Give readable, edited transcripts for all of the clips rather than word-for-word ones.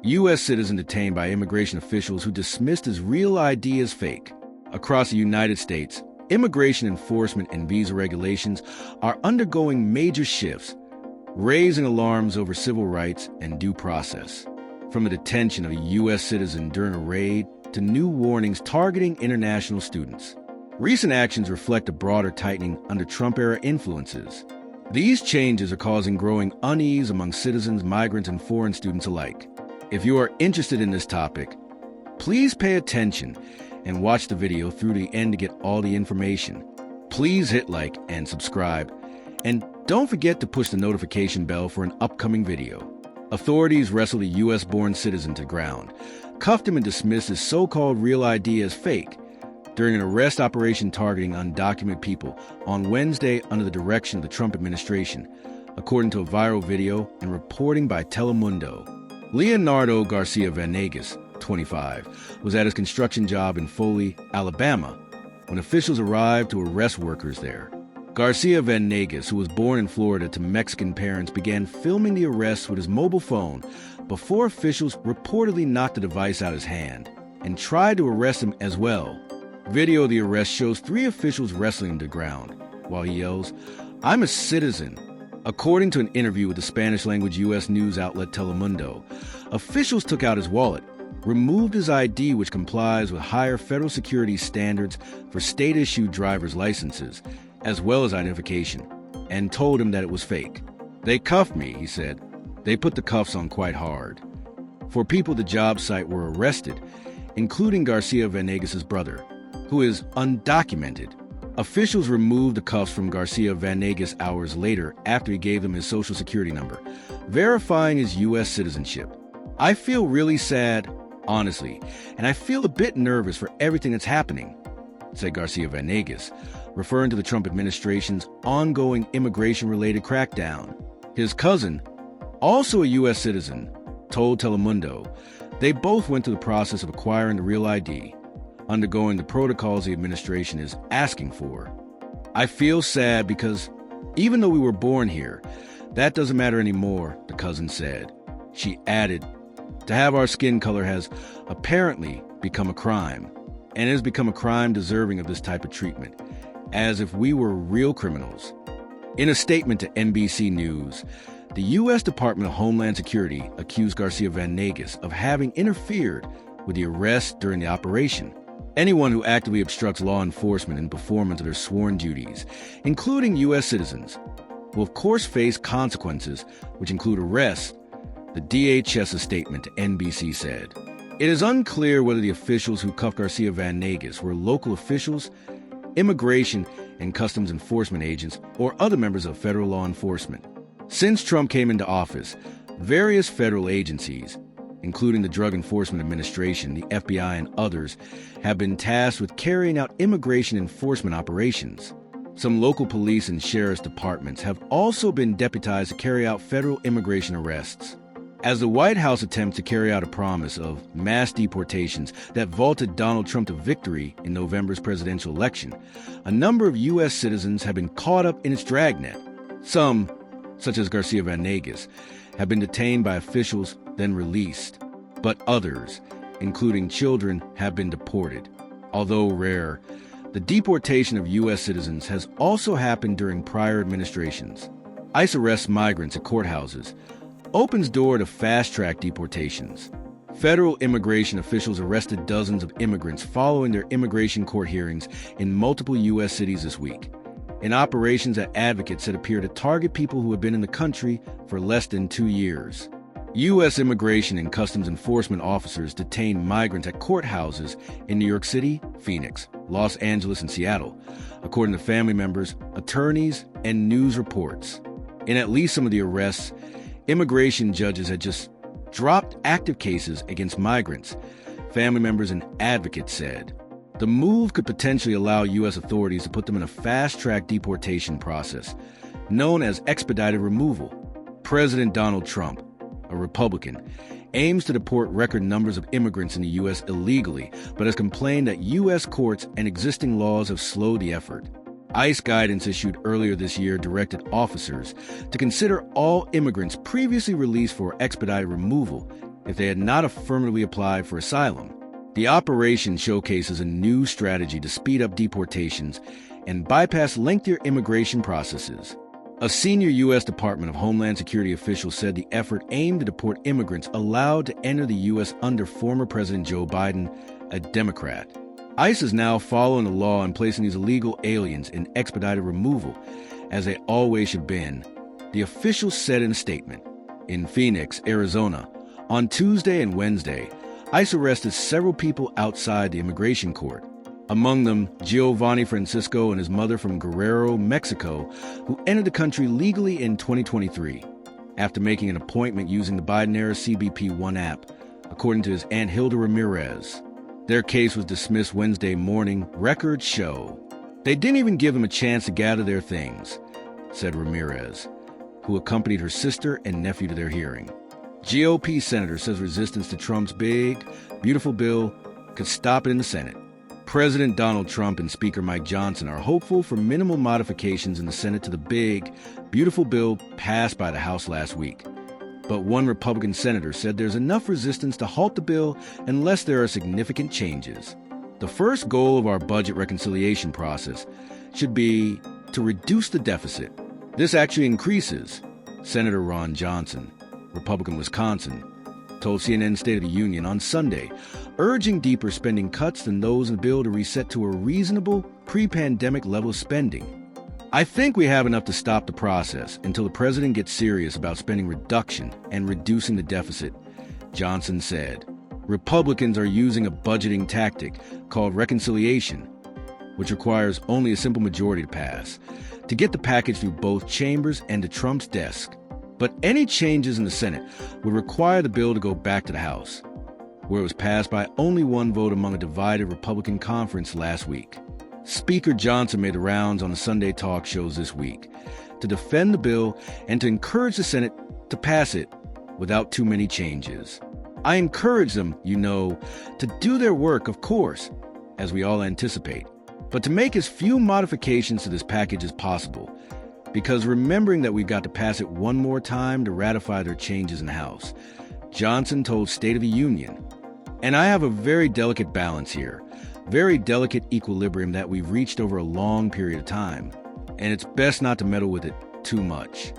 U.S. citizen detained by immigration officials who dismissed his real ID as fake. Across the United States, immigration enforcement and visa regulations are undergoing major shifts, raising alarms over civil rights and due process. From the detention of a U.S. citizen during a raid to new warnings targeting international students. Recent actions reflect a broader tightening under Trump-era influences. These changes are causing growing unease among citizens, migrants, and foreign students alike. If you are interested in this topic, please pay attention and watch the video through the end to get all the information. Please hit like and subscribe, and don't forget to push the notification bell for an upcoming video. Authorities wrestled a U.S.-born citizen to ground, cuffed him and dismissed his so-called real ID as fake during an arrest operation targeting undocumented people on Wednesday under the direction of the Trump administration, according to a viral video and reporting by Telemundo. Leonardo Garcia Vanegas, 25, was at his construction job in Foley, Alabama, when officials arrived to arrest workers there. Garcia Vanegas, who was born in Florida to Mexican parents, began filming the arrests with his mobile phone before officials reportedly knocked the device out of his hand and tried to arrest him as well. Video of the arrest shows 3 officials wrestling him to the ground while he yells, "I'm a citizen." According to an interview with the Spanish-language U.S. news outlet Telemundo, officials took out his wallet, removed his ID, which complies with higher federal security standards for state-issued driver's licenses, as well as identification, and told him that it was fake. "They cuffed me," he said. "They put the cuffs on quite hard." 4 people at the job site were arrested, including Garcia Vanegas' brother, who is undocumented. Officials removed the cuffs from Garcia Vanegas hours later after he gave them his social security number, verifying his U.S. citizenship. "I feel really sad, honestly, and I feel a bit nervous for everything that's happening," said Garcia Vanegas, referring to the Trump administration's ongoing immigration-related crackdown. His cousin, also a U.S. citizen, told Telemundo they both went through the process of acquiring the real ID, undergoing the protocols the administration is asking for. "I feel sad because even though we were born here, that doesn't matter anymore," the cousin said. She added, "To have our skin color has apparently become a crime, and it has become a crime deserving of this type of treatment, as if we were real criminals." In a statement to NBC News, the U.S. Department of Homeland Security accused Garcia Vanegas of having interfered with the arrest during the operation. Anyone who actively obstructs law enforcement in performance of their sworn duties, including U.S. citizens, will of course face consequences, which include arrest, the DHS's statement to NBC said. It is unclear whether the officials who cuffed Garcia Vanegas were local officials, immigration and customs enforcement agents, or other members of federal law enforcement. Since Trump came into office, various federal agencies, including the Drug Enforcement Administration, the FBI, and others, have been tasked with carrying out immigration enforcement operations. Some local police and sheriff's departments have also been deputized to carry out federal immigration arrests. As the White House attempts to carry out a promise of mass deportations that vaulted Donald Trump to victory in November's presidential election, a number of U.S. citizens have been caught up in its dragnet. Some, such as Garcia Vanegas, have been detained by officials, then released. But others, including children, have been deported. Although rare, the deportation of U.S. citizens has also happened during prior administrations. ICE arrests migrants at courthouses, opens door to fast-track deportations. Federal immigration officials arrested dozens of immigrants following their immigration court hearings in multiple U.S. cities this week, in operations that advocates said appear to target people who have been in the country for less than 2 years. U.S. immigration and customs enforcement officers detained migrants at courthouses in New York City, Phoenix, Los Angeles, and Seattle, according to family members, attorneys, and news reports. In at least some of the arrests, immigration judges had just dropped active cases against migrants, family members and advocates said. The move could potentially allow U.S. authorities to put them in a fast-track deportation process, known as expedited removal. President Donald Trump, a Republican, aims to deport record numbers of immigrants in the U.S. illegally, but has complained that U.S. courts and existing laws have slowed the effort. ICE guidance issued earlier this year directed officers to consider all immigrants previously released for expedited removal if they had not affirmatively applied for asylum. The operation showcases a new strategy to speed up deportations and bypass lengthier immigration processes. A senior U.S. Department of Homeland Security official said the effort aimed to deport immigrants allowed to enter the U.S. under former President Joe Biden, a Democrat. ICE is now following the law and placing these illegal aliens in expedited removal, as they always have been, the official said in a statement. In Phoenix, Arizona, on Tuesday and Wednesday, ICE arrested several people outside the immigration court. Among them, Giovanni Francisco and his mother from Guerrero, Mexico, who entered the country legally in 2023 after making an appointment using the Biden-era CBP One app, according to his Aunt Hilda Ramirez. Their case was dismissed Wednesday morning, records show. They didn't even give them a chance to gather their things, said Ramirez, who accompanied her sister and nephew to their hearing. GOP senator says resistance to Trump's big, beautiful bill could stop it in the Senate. President Donald Trump and Speaker Mike Johnson are hopeful for minimal modifications in the Senate to the big, beautiful bill passed by the House last week. But one Republican senator said there's enough resistance to halt the bill unless there are significant changes. The first goal of our budget reconciliation process should be to reduce the deficit. This actually increases, Senator Ron Johnson, Republican Wisconsin, told CNN State of the Union on Sunday, urging deeper spending cuts than those in the bill to reset to a reasonable, pre-pandemic level of spending. I think we have enough to stop the process until the president gets serious about spending reduction and reducing the deficit, Johnson said. Republicans are using a budgeting tactic called reconciliation, which requires only a simple majority to pass, to get the package through both chambers and to Trump's desk. But any changes in the Senate would require the bill to go back to the House, where it was passed by only one vote among a divided Republican conference last week. Speaker Johnson made the rounds on the Sunday talk shows this week to defend the bill and to encourage the Senate to pass it without too many changes. I encourage them, to do their work, of course, as we all anticipate, but to make as few modifications to this package as possible, because remembering that we've got to pass it one more time to ratify their changes in the House, Johnson told State of the Union. And I have a very delicate balance here, very delicate equilibrium that we've reached over a long period of time, and it's best not to meddle with it too much.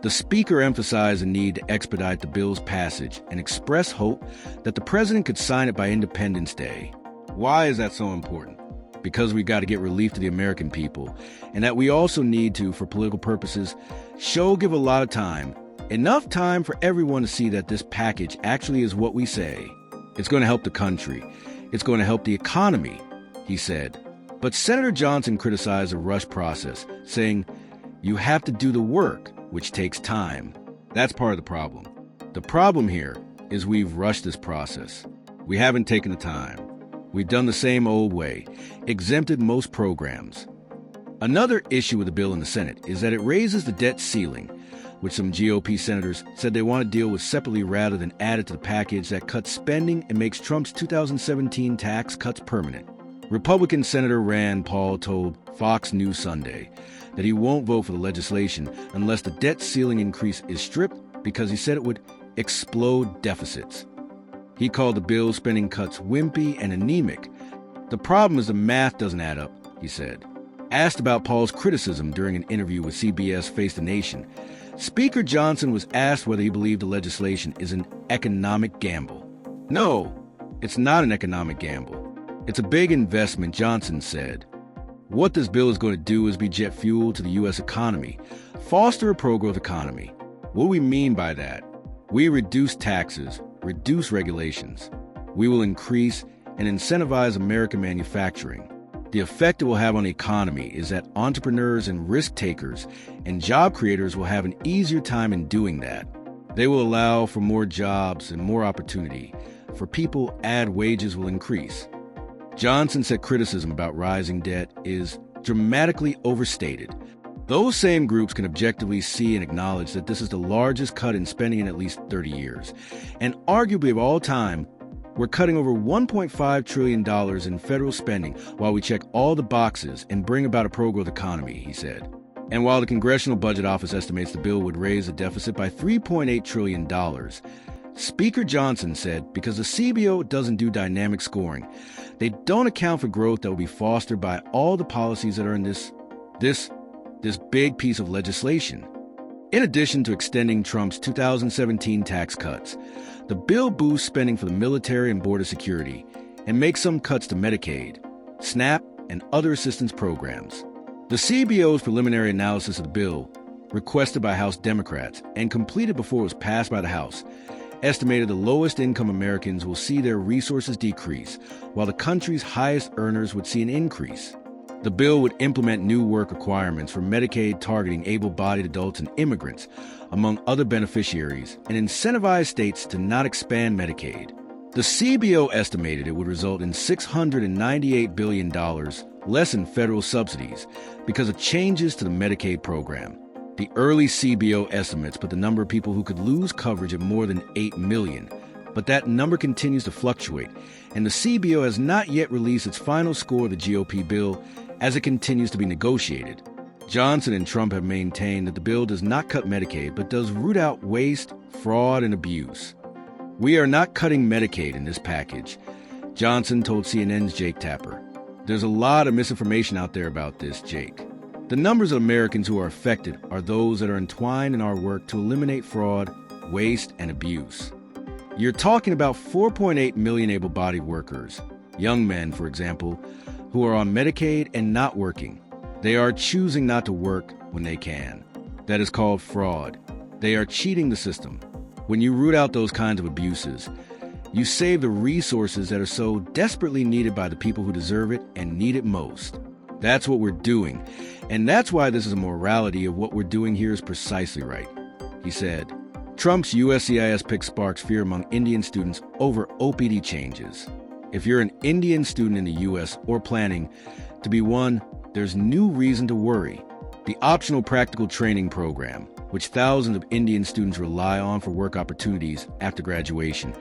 The Speaker emphasized the need to expedite the bill's passage and expressed hope that the president could sign it by Independence Day. Why is that so important? Because we've got to get relief to the American people, and that we also need to, for political purposes, give a lot of time, enough time for everyone to see that this package actually is what we say. It's going to help the country. It's going to help the economy, he said. But Senator Johnson criticized the rush process, saying, you have to do the work, which takes time. That's part of the problem. The problem here is we've rushed this process. We haven't taken the time. We've done the same old way, exempted most programs. Another issue with the bill in the Senate is that it raises the debt ceiling, which some GOP senators said they want to deal with separately rather than add it to the package that cuts spending and makes Trump's 2017 tax cuts permanent. Republican Senator Rand Paul told Fox News Sunday that he won't vote for the legislation unless the debt ceiling increase is stripped because he said it would explode deficits. He called the bill's spending cuts wimpy and anemic. The problem is the math doesn't add up, he said. Asked about Paul's criticism during an interview with CBS Face the Nation, Speaker Johnson was asked whether he believed the legislation is an economic gamble. No, it's not an economic gamble. It's a big investment, Johnson said. What this bill is going to do is be jet fuel to the U.S. economy, foster a pro-growth economy. What do we mean by that? We reduce taxes, reduce regulations. We will increase and incentivize American manufacturing. The effect it will have on the economy is that entrepreneurs and risk takers and job creators will have an easier time in doing that. They will allow for more jobs and more opportunity. For people, wages will increase. Johnson said criticism about rising debt is dramatically overstated. Those same groups can objectively see and acknowledge that this is the largest cut in spending in at least 30 years. And arguably of all time, we're cutting over $1.5 trillion in federal spending while we check all the boxes and bring about a pro-growth economy, he said. And while the Congressional Budget Office estimates the bill would raise the deficit by $3.8 trillion, Speaker Johnson said because the CBO doesn't do dynamic scoring, they don't account for growth that will be fostered by all the policies that are in this big piece of legislation. In addition to extending Trump's 2017 tax cuts, the bill boosts spending for the military and border security and makes some cuts to Medicaid, SNAP, and other assistance programs. The CBO's preliminary analysis of the bill, requested by House Democrats and completed before it was passed by the House, estimated the lowest-income Americans will see their resources decrease, while the country's highest earners would see an increase. The bill would implement new work requirements for Medicaid targeting able-bodied adults and immigrants, among other beneficiaries, and incentivize states to not expand Medicaid. The CBO estimated it would result in $698 billion less in federal subsidies because of changes to the Medicaid program. The early CBO estimates put the number of people who could lose coverage at more than 8 million, but that number continues to fluctuate, and the CBO has not yet released its final score of the GOP bill as it continues to be negotiated. Johnson and Trump have maintained that the bill does not cut Medicaid, but does root out waste, fraud, and abuse. "We are not cutting Medicaid in this package," Johnson told CNN's Jake Tapper. "There's a lot of misinformation out there about this, Jake. The numbers of Americans who are affected are those that are entwined in our work to eliminate fraud, waste, and abuse. You're talking about 4.8 million able-bodied workers, young men, for example, who are on Medicaid and not working. They are choosing not to work when they can. That is called fraud. They are cheating the system. When you root out those kinds of abuses, you save the resources that are so desperately needed by the people who deserve it and need it most. That's what we're doing, and that's why this is a morality of what we're doing here is precisely right," he said. Trump's USCIS pick sparks fear among Indian students over OPT changes. If you're an Indian student in the U.S. or planning to be one, there's new reason to worry. The optional practical training program, which thousands of Indian students rely on for work opportunities after graduation,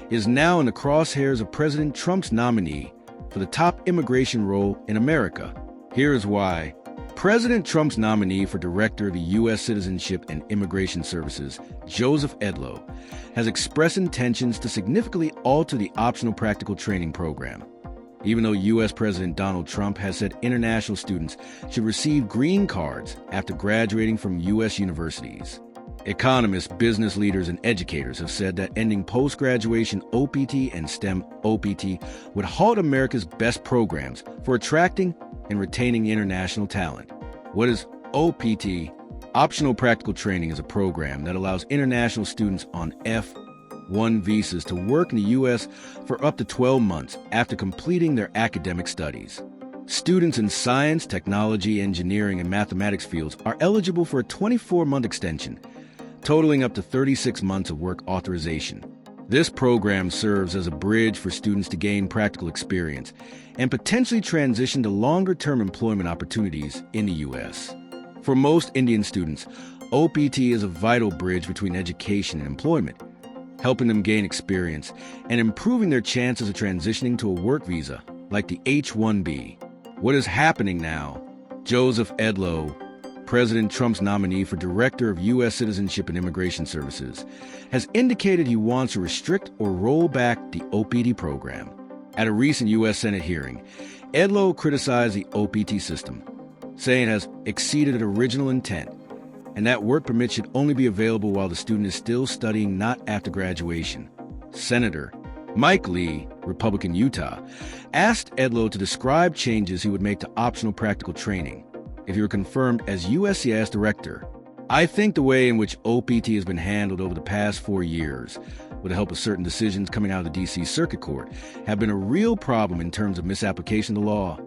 is now in the crosshairs of President Trump's nominee for the top immigration role in America. Here is why. President Trump's nominee for Director of the U.S. Citizenship and Immigration Services, Joseph Edlow, has expressed intentions to significantly alter the optional practical training program. Even though U.S. President Donald Trump has said international students should receive green cards after graduating from U.S. universities. Economists, business leaders, and educators have said that ending post-graduation OPT and STEM OPT would halt America's best programs for attracting and retaining international talent. What is OPT? Optional Practical Training is a program that allows international students on F-1 visas to work in the U.S. for up to 12 months after completing their academic studies. Students in science, technology, engineering, and mathematics fields are eligible for a 24-month extension, totaling up to 36 months of work authorization. This program serves as a bridge for students to gain practical experience and potentially transition to longer-term employment opportunities in the U.S. For most Indian students, OPT is a vital bridge between education and employment, helping them gain experience and improving their chances of transitioning to a work visa, like the H-1B. What is happening now? Joseph Edlow, President Trump's nominee for Director of U.S. Citizenship and Immigration Services, has indicated he wants to restrict or roll back the OPT program. At a recent U.S. Senate hearing, Edlow criticized the OPT system, saying it has exceeded its original intent, and that work permits should only be available while the student is still studying, not after graduation. Senator Mike Lee, Republican Utah, asked Edlow to describe changes he would make to optional practical training if he were confirmed as USCIS director. "I think the way in which OPT has been handled over the past 4 years, with the help of certain decisions coming out of the D.C. Circuit Court, have been a real problem in terms of misapplication of the law,"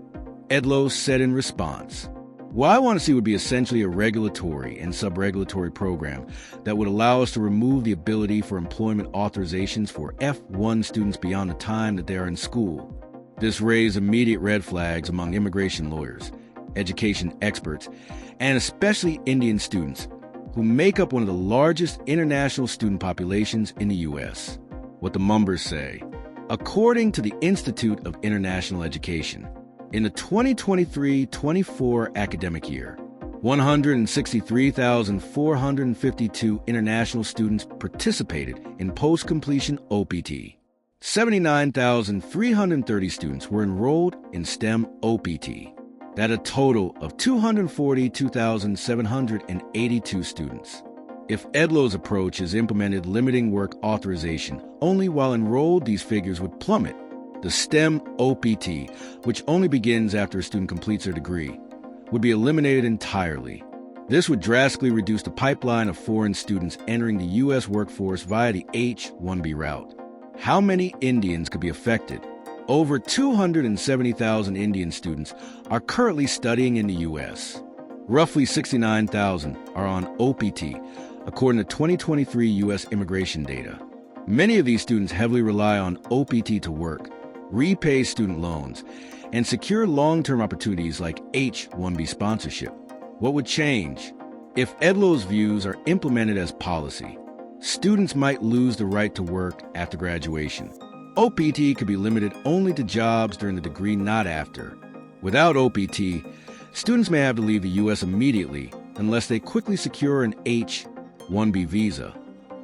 Edlow said in response. "What I want to see would be essentially a regulatory and sub-regulatory program that would allow us to remove the ability for employment authorizations for F-1 students beyond the time that they are in school. This raised immediate red flags among immigration lawyers, education experts, and especially Indian students, who make up one of the largest international student populations in the U.S. What the Mumbers say. According to the Institute of International Education, in the 2023-24 academic year, 163,452 international students participated in post-completion OPT. 79,330 students were enrolled in STEM OPT. That a total of 242,782 students. If EDLO's approach is implemented limiting work authorization only while enrolled, these figures would plummet. The STEM OPT, which only begins after a student completes their degree, would be eliminated entirely. This would drastically reduce the pipeline of foreign students entering the U.S. workforce via the H-1B route. How many Indians could be affected? Over 270,000 Indian students are currently studying in the U.S. Roughly 69,000 are on OPT, according to 2023 U.S. immigration data. Many of these students heavily rely on OPT to work, repay student loans, and secure long-term opportunities like H-1B sponsorship. What would change? If EDLO's views are implemented as policy, students might lose the right to work after graduation. OPT could be limited only to jobs during the degree, not after. Without OPT, students may have to leave the U.S. immediately unless they quickly secure an H-1B visa,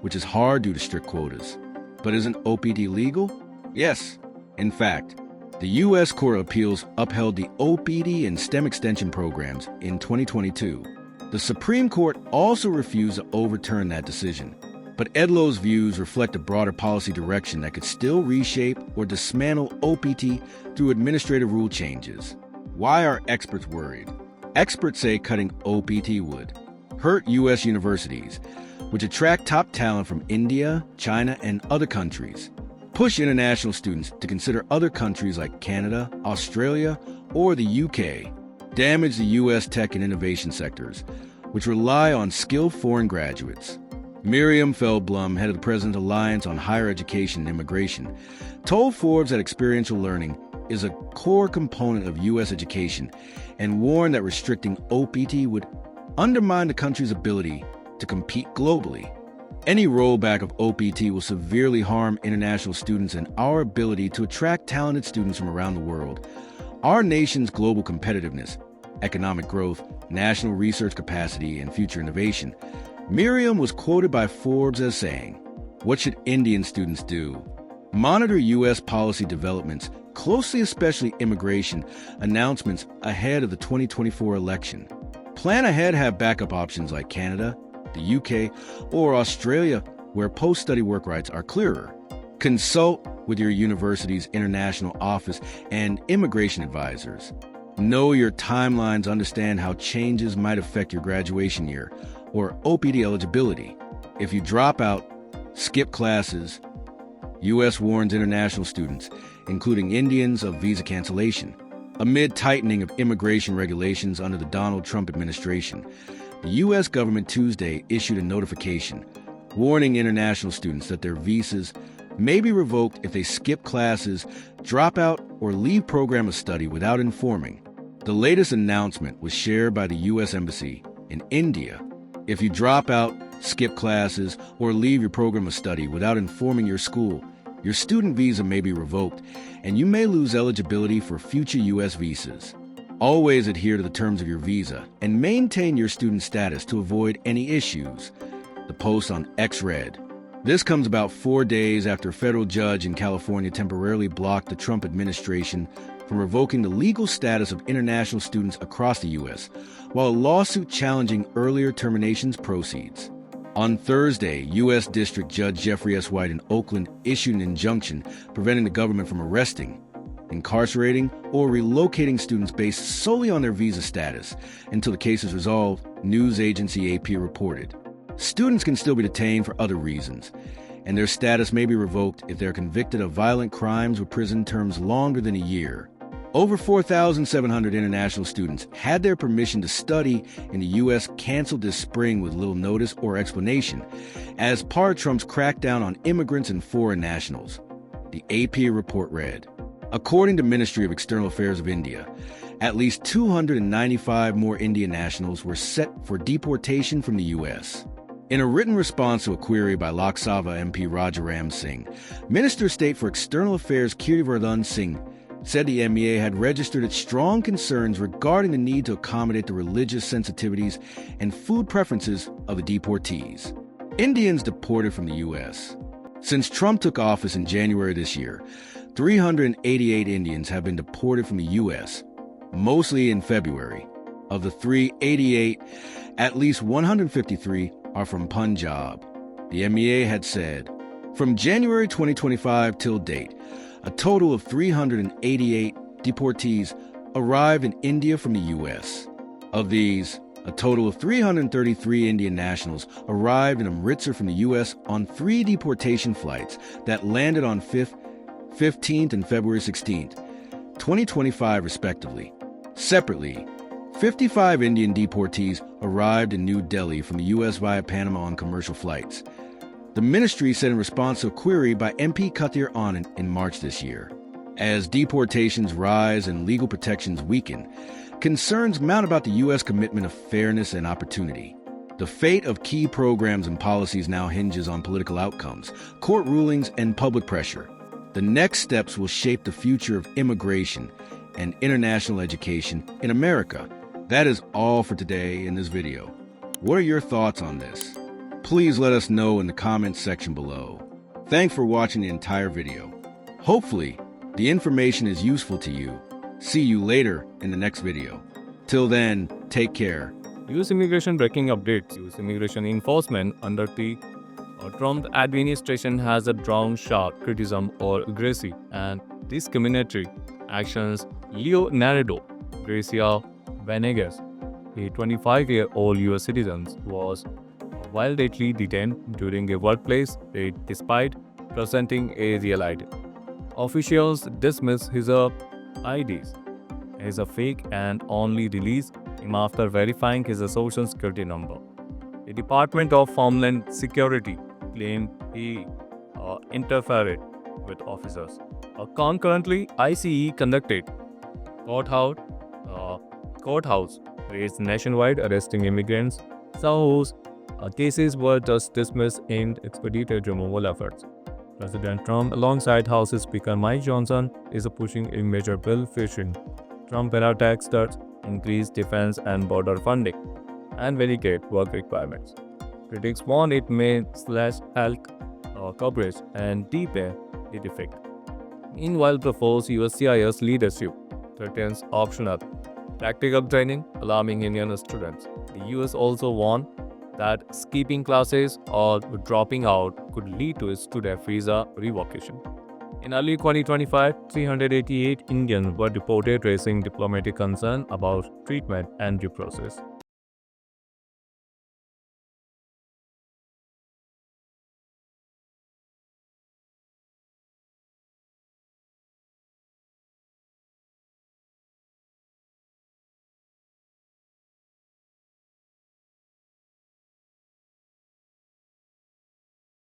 which is hard due to strict quotas. But isn't OPT legal? Yes. In fact, the U.S. Court of Appeals upheld the OPT and STEM extension programs in 2022. The Supreme Court also refused to overturn that decision. But EDLO's views reflect a broader policy direction that could still reshape or dismantle OPT through administrative rule changes. Why are experts worried? Experts say cutting OPT would hurt U.S. universities, which attract top talent from India, China, and other countries, push international students to consider other countries like Canada, Australia, or the UK, damage the U.S. tech and innovation sectors, which rely on skilled foreign graduates. Miriam Feldblum, head of the President's Alliance on Higher Education and Immigration, told Forbes that experiential learning is a core component of U.S. education and warned that restricting OPT would undermine the country's ability to compete globally. Any rollback of OPT will severely harm international students and our ability to attract talented students from around the world. Our nation's global competitiveness, economic growth, national research capacity, and future innovation. Miriam was quoted by Forbes as saying, "What should Indian students do? Monitor U.S. policy developments closely, especially immigration announcements ahead of the 2024 election. Plan ahead, have backup options like Canada, the UK, or Australia, where post-study work rights are clearer. Consult with your university's international office and immigration advisors. Know your timelines, understand how changes might affect your graduation year or OPT eligibility. If you drop out, skip classes, U.S. warns international students, including Indians, of visa cancellation. Amid tightening of immigration regulations under the Donald Trump administration, the U.S. government Tuesday issued a notification warning international students that their visas may be revoked if they skip classes, drop out, or leave program of study without informing. The latest announcement was shared by the U.S. Embassy in India. If you drop out, skip classes, or leave your program of study without informing your school, your student visa may be revoked, and you may lose eligibility for future U.S. visas. Always adhere to the terms of your visa and maintain your student status to avoid any issues. The post on X read. This comes about 4 days after a federal judge in California temporarily blocked the Trump administration from revoking the legal status of international students across the U.S., while a lawsuit challenging earlier terminations proceeds. On Thursday, U.S. District Judge Jeffrey S. White in Oakland issued an injunction preventing the government from arresting, incarcerating, or relocating students based solely on their visa status until the case is resolved, news agency AP reported. Students can still be detained for other reasons, and their status may be revoked if they're convicted of violent crimes with prison terms longer than a year. Over 4,700 international students had their permission to study in the U.S. canceled this spring with little notice or explanation as part of Trump's crackdown on immigrants and foreign nationals. The AP report read, according to Ministry of External Affairs of India, at least 295 more Indian nationals were set for deportation from the U.S. In a written response to a query by Lok Sabha MP Rajaram Singh, Minister of State for External Affairs Kirtivardhan Singh said the MEA had registered its strong concerns regarding the need to accommodate the religious sensitivities and food preferences of the deportees. Indians deported from the U.S. Since Trump took office in January this year, 388 Indians have been deported from the U.S., mostly in February. Of the 388, at least 153 are from Punjab. The MEA had said, from January 2025 till date, a total of 388 deportees arrived in India from the U.S. Of these, a total of 333 Indian nationals arrived in Amritsar from the U.S. on 3 deportation flights that landed on 15th and February 16th, 2025 respectively. Separately, 55 Indian deportees arrived in New Delhi from the U.S. via Panama on commercial flights. The ministry said in response to a query by MP Kathir Anand in March this year. As deportations rise and legal protections weaken, concerns mount about the U.S. commitment of fairness and opportunity. The fate of key programs and policies now hinges on political outcomes, court rulings, and public pressure. The next steps will shape the future of immigration and international education in America. That is all for today in this video. What are your thoughts on this? Please let us know in the comments section below. Thanks for watching the entire video. Hopefully, the information is useful to you. See you later in the next video. Till then, take care. US immigration breaking updates. US immigration enforcement under the Trump administration has drawn sharp criticism or aggressive and discriminatory actions. Leonardo Garcia Venegas, a 25-year-old US citizen, was violently detained during a workplace raid despite presenting a real ID. Officials dismiss his IDs as a fake and only release him after verifying his social security number. The Department of Homeland Security claimed he interfered with officers. Concurrently, ICE conducted courthouse raids nationwide, arresting immigrants, whose cases were just dismissed in expedited removal efforts. President Trump, alongside House Speaker Mike Johnson, is pushing a major bill featuring Trump-era tax cuts, increased defense and border funding, and delegate work requirements. Critics warn it may slash health coverage and deepen its effect. Meanwhile, proposed USCIS leadership threatens optional practical training, alarming Indian students. The US also warned that skipping classes or dropping out could lead to a student visa revocation. In early 2025, 388 Indians were deported, raising diplomatic concern about treatment and due process.